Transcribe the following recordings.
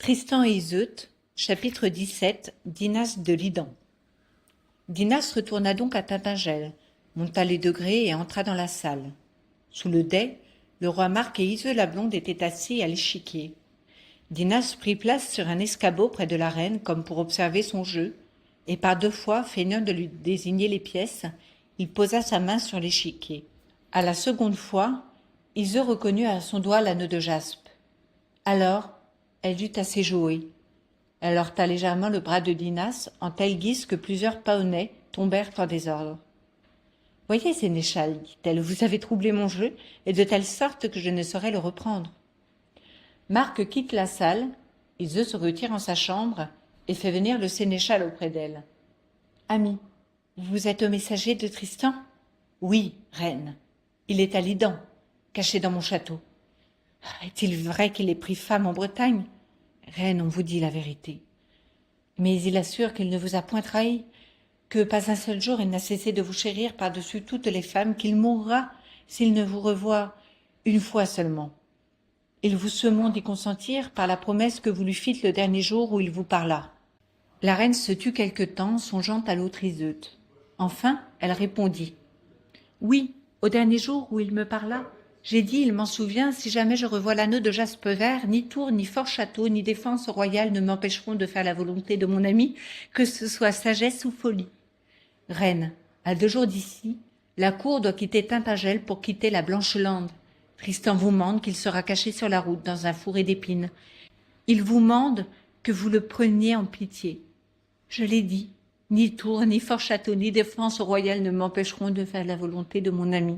Tristan et Iseut, chapitre 17, Dinas de Lidan. Dinas retourna donc à Tintagel, monta les degrés et entra dans la salle. Sous le dais, le roi Marc et Iseut la blonde étaient assis à l'échiquier. Dinas prit place sur un escabeau près de la reine comme pour observer son jeu, et par 2 fois, feignant de lui désigner les pièces, il posa sa main sur l'échiquier. À la seconde fois, Iseut reconnut à son doigt l'anneau de jaspe. Alors, elle eut assez joué. Elle heurta légèrement le bras de Dinas en telle guise que plusieurs paonnets tombèrent en désordre. « Voyez, sénéchal, dit-elle, vous avez troublé mon jeu, et de telle sorte que je ne saurais le reprendre. » Marc quitte la salle, Iseut se retire en sa chambre et fait venir le sénéchal auprès d'elle. « Ami, vous êtes au messager de Tristan ?»« Oui, reine. Il est à Lidan, caché dans mon château. »« Est-il vrai qu'il ait pris femme en Bretagne ?»« Reine, on vous dit la vérité. Mais il assure qu'il ne vous a point trahi, que pas un seul jour il n'a cessé de vous chérir par-dessus toutes les femmes, qu'il mourra s'il ne vous revoit une fois seulement. Il vous semond d'y consentir par la promesse que vous lui fîtes le dernier jour où il vous parla. » La reine se tut quelque temps, songeant à l'autre Iseut. Enfin, elle répondit. « Oui, au dernier jour où il me parla, j'ai dit, il m'en souvient, si jamais je revois l'anneau de jaspe vert, ni tour, ni fort château, ni défense royale ne m'empêcheront de faire la volonté de mon ami, que ce soit sagesse ou folie. Reine, à 2 jours d'ici, la cour doit quitter Tintagel pour quitter la Blanche-Lande. Tristan vous mande qu'il sera caché sur la route dans un fourré d'épines. Il vous mande que vous le preniez en pitié. Je l'ai dit, ni tour, ni fort château, ni défense royale ne m'empêcheront de faire la volonté de mon ami. »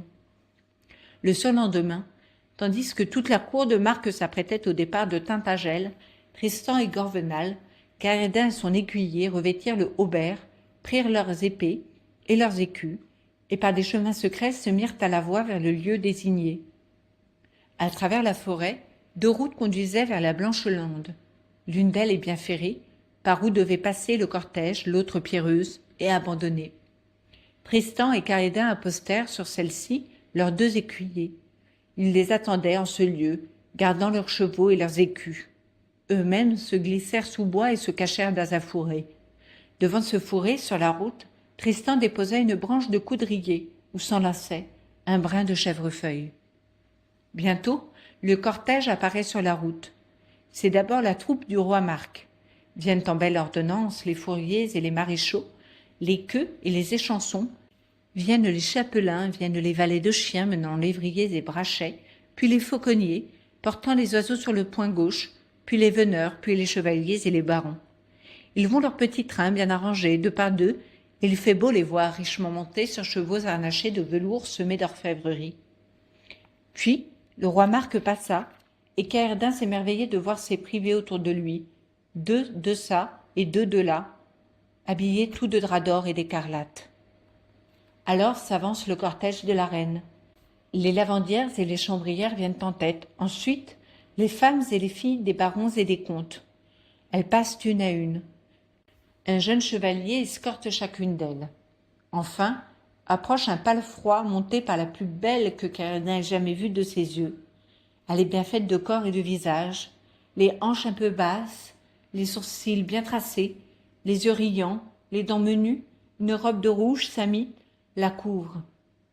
Le surlendemain, tandis que toute la cour de Marc s'apprêtait au départ de Tintagel, Tristan et Gorvenal, Carédin et son écuyer revêtirent le haubert, prirent leurs épées et leurs écus, et par des chemins secrets se mirent à la voie vers le lieu désigné. À travers la forêt, 2 routes conduisaient vers la Blanche-Lande. L'une d'elles est bien ferrée, par où devait passer le cortège, l'autre pierreuse et abandonnée. Tristan et Carédin apostèrent sur celle-ci leurs 2 écuyers. Ils les attendaient en ce lieu, gardant leurs chevaux et leurs écus. Eux-mêmes se glissèrent sous bois et se cachèrent dans un fourré. Devant ce fourré, sur la route, Tristan déposa une branche de coudrier où s'enlaçait un brin de chèvrefeuille. Bientôt, le cortège apparaît sur la route. C'est d'abord la troupe du roi Marc. Viennent en belle ordonnance les fourriers et les maréchaux, les queues et les échansons. Viennent les chapelains, viennent les valets de chiens menant lévriers et brachets, puis les fauconniers, portant les oiseaux sur le poing gauche, puis les veneurs, puis les chevaliers et les barons. Ils vont leur petit train bien arrangé, 2 par 2, et il fait beau les voir richement montés sur chevaux harnachés de velours semés d'orfèvrerie. Puis, le roi Marc passa, et Carédin s'émerveillait de voir ses privés autour de lui, 2 de ça et 2 de là, habillés tous de drap d'or et d'écarlate. Alors s'avance le cortège de la reine. Les lavandières et les chambrières viennent en tête. Ensuite, les femmes et les filles des barons et des comtes. Elles passent une à une. Un jeune chevalier escorte chacune d'elles. Enfin, approche un palefroid monté par la plus belle que Carédin ait jamais vue de ses yeux. Elle est bien faite de corps et de visage, les hanches un peu basses, les sourcils bien tracés, les yeux riants, les dents menues, une robe de rouge samite la couvre.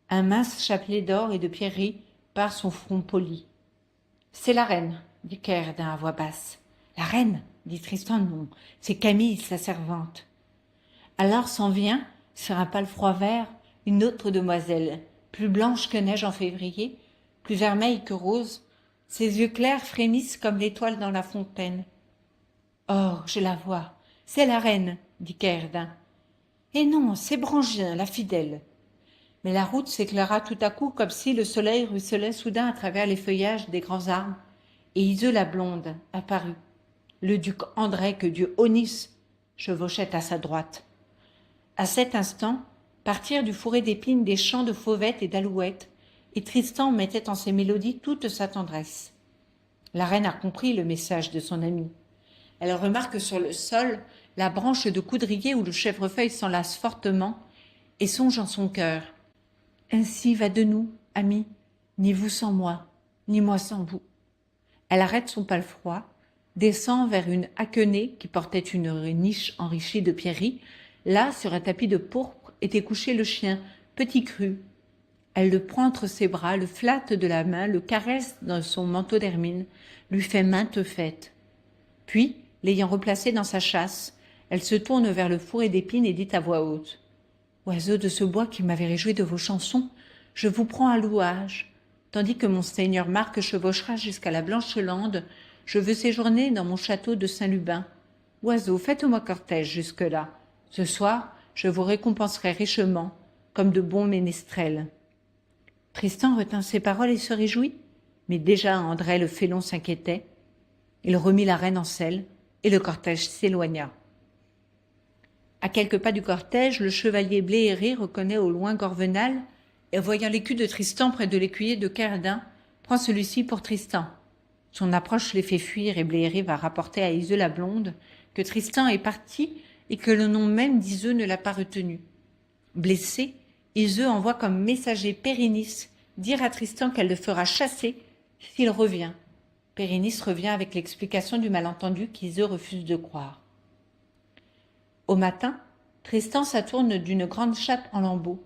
Un mince chapelet d'or et de pierreries par son front poli. « C'est la reine, dit Carédin à voix basse. « La reine, dit Tristan, non, c'est Camille, sa servante. » Alors s'en vient, sur un palefroid vert, une autre demoiselle, plus blanche que neige en février, plus vermeille que rose. Ses yeux clairs frémissent comme l'étoile dans la fontaine. « Oh, je la vois, c'est la reine, dit Carédin. « Et non, c'est Brangien, la fidèle. » Mais la route s'éclaira tout à coup comme si le soleil ruisselait soudain à travers les feuillages des grands arbres, et Iseut la blonde apparut. Le duc André que Dieu honnisse chevauchait à sa droite. À cet instant, partirent du fourré d'épines des chants de fauvettes et d'alouettes, et Tristan mettait en ses mélodies toute sa tendresse. La reine a compris le message de son ami. Elle remarque sur le sol la branche de coudrier où le chèvrefeuille s'enlace fortement et songe en son cœur. Ainsi va de nous, amis, ni vous sans moi, ni moi sans vous. Elle arrête son palefroid, descend vers une haquenée qui portait une niche enrichie de pierreries. Là, sur un tapis de pourpre, était couché le chien, Petit Cru. Elle le prend entre ses bras, le flatte de la main, le caresse dans son manteau d'hermine, lui fait maintes fêtes. Puis, l'ayant replacé dans sa chasse, elle se tourne vers le fourré d'épines et dit à voix haute : « Oiseaux de ce bois qui m'avez réjoui de vos chansons, je vous prends à louage. Tandis que mon seigneur Marc chevauchera jusqu'à la Blanche-Lande, je veux séjourner dans mon château de Saint-Lubin. Oiseaux, faites-moi cortège jusque-là. Ce soir, je vous récompenserai richement, comme de bons ménestrels. » Tristan retint ces paroles et se réjouit, mais déjà André le félon s'inquiétait. Il remit la reine en selle, et le cortège s'éloigna. À quelques pas du cortège, le chevalier Bléhéry reconnaît au loin Gorvenal, et voyant l'écu de Tristan près de l'écuyer de Cerdin, prend celui-ci pour Tristan. Son approche les fait fuir, et Bléhéry va rapporter à Iseux la blonde que Tristan est parti et que le nom même d'Iseux ne l'a pas retenu. Blessé, Iseux envoie comme messager Périnnis dire à Tristan qu'elle le fera chasser s'il revient. Périnnis revient avec l'explication du malentendu qu'Iseux refuse de croire. Au matin, Tristan s'attourne d'une grande chape en lambeaux.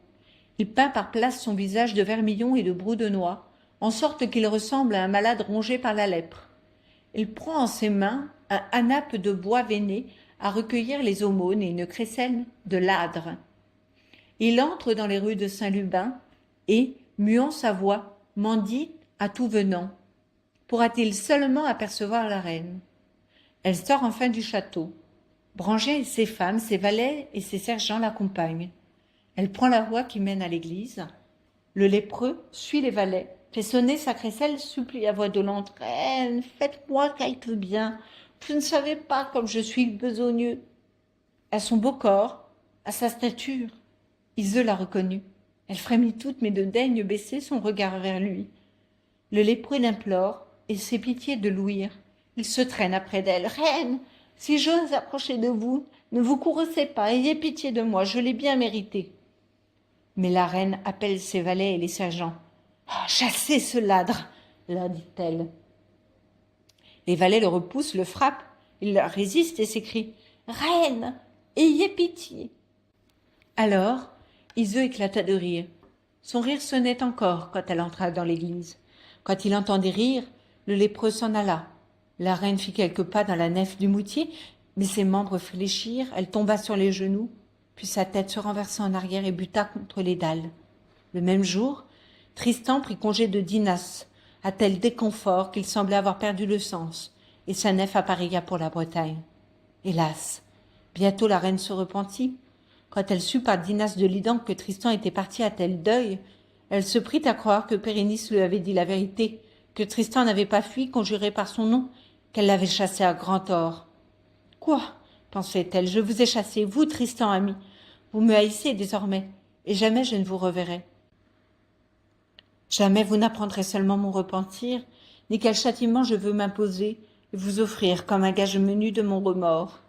Il peint par place son visage de vermillon et de brou de noix, en sorte qu'il ressemble à un malade rongé par la lèpre. Il prend en ses mains un hanape de bois veiné à recueillir les aumônes et une crécelle de ladre. Il entre dans les rues de Saint-Lubin et, muant sa voix, mendie à tout venant. Pourra-t-il seulement apercevoir la reine ? Elle sort enfin du château. Brangé et ses femmes, ses valets et ses sergents l'accompagnent. Elle prend la voie qui mène à l'église. Le lépreux suit les valets, fait sonner sa crécelle, supplie à voix dolente : « Reine, faites-moi quelque bien. Vous ne savez pas comme je suis besogneux. » À son beau corps, à sa stature, Iseux l'a reconnue. Elle frémit toute, mais ne daigne baisser son regard vers lui. Le lépreux l'implore et sait pitié de l'ouïr. Il se traîne après d'elle. « Reine, si j'ose approcher de vous, ne vous courroucez pas, ayez pitié de moi, je l'ai bien mérité. » Mais la reine appelle ses valets et les sergents. « Ah, chassez ce ladre !» leur dit-elle. Les valets le repoussent, le frappent. Il leur résiste et s'écrie : « Reine, ayez pitié !» Alors, Iseux éclata de rire. Son rire sonnait encore quand elle entra dans l'église. Quand il entendit rire, le lépreux s'en alla. La reine fit quelques pas dans la nef du moutier, mais ses membres fléchirent, elle tomba sur les genoux, puis sa tête se renversa en arrière et buta contre les dalles. Le même jour, Tristan prit congé de Dinas, à tel déconfort qu'il semblait avoir perdu le sens, et sa nef appareilla pour la Bretagne. Hélas, bientôt la reine se repentit. Quand elle sut par Dinas de Lidan que Tristan était parti à tel deuil, elle se prit à croire que Périnnis lui avait dit la vérité, que Tristan n'avait pas fui, conjuré par son nom, qu'elle l'avait chassé à grand tort. « Quoi ?» pensait-elle, « je vous ai chassé, vous, Tristan, ami. Vous me haïssez désormais, et jamais je ne vous reverrai. Jamais vous n'apprendrez seulement mon repentir, ni quel châtiment je veux m'imposer et vous offrir comme un gage menu de mon remords.